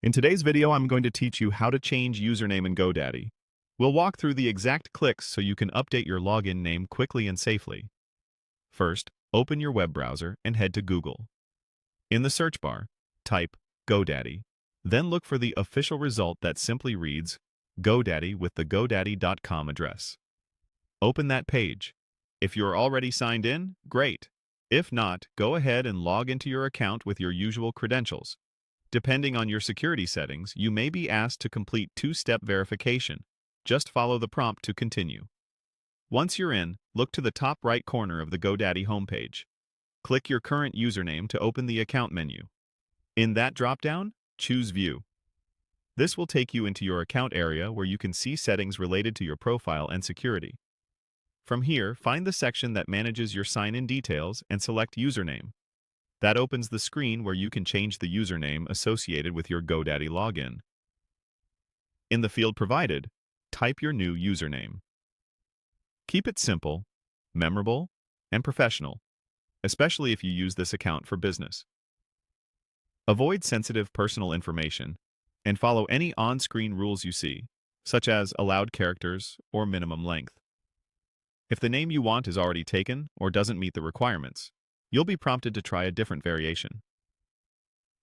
In today's video, I'm going to teach you how to change username in GoDaddy. We'll walk through the exact clicks so you can update your login name quickly and safely. First, open your web browser and head to Google. In the search bar, type GoDaddy. Then look for the official result that simply reads GoDaddy with the GoDaddy.com address. Open that page. If you're already signed in, great. If not, go ahead and log into your account with your usual credentials. Depending on your security settings, you may be asked to complete two-step verification. Just follow the prompt to continue. Once you're in, look to the top right corner of the GoDaddy homepage. Click your current username to open the account menu. In that drop-down, choose View. This will take you into your account area where you can see settings related to your profile and security. From here, find the section that manages your sign-in details and select Username. That opens the screen where you can change the username associated with your GoDaddy login. In the field provided, type your new username. Keep it simple, memorable, and professional, especially if you use this account for business. Avoid sensitive personal information and follow any on-screen rules you see, such as allowed characters or minimum length. If the name you want is already taken or doesn't meet the requirements, you'll be prompted to try a different variation.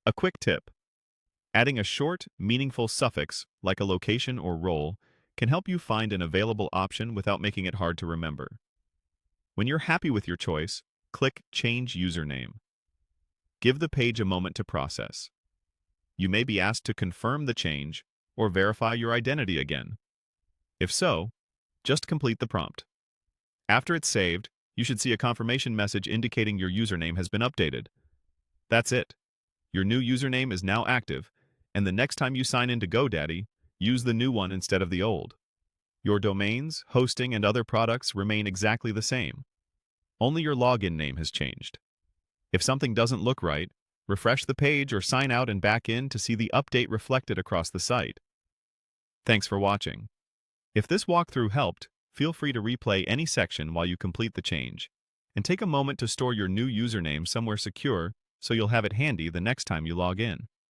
A quick tip: adding a short, meaningful suffix like a location or role can help you find an available option without making it hard to remember. When you're happy with your choice, click Change Username. Give the page a moment to process. You may be asked to confirm the change or verify your identity again. If so, just complete the prompt. After it's saved, you should see a confirmation message indicating your username has been updated. That's it. Your new username is now active, and the next time you sign into GoDaddy, use the new one instead of the old. Your domains, hosting, and other products remain exactly the same. Only your login name has changed. If something doesn't look right, refresh the page or sign out and back in to see the update reflected across the site. Thanks for watching. If this walkthrough helped, feel free to replay any section while you complete the change, and take a moment to store your new username somewhere secure so you'll have it handy the next time you log in.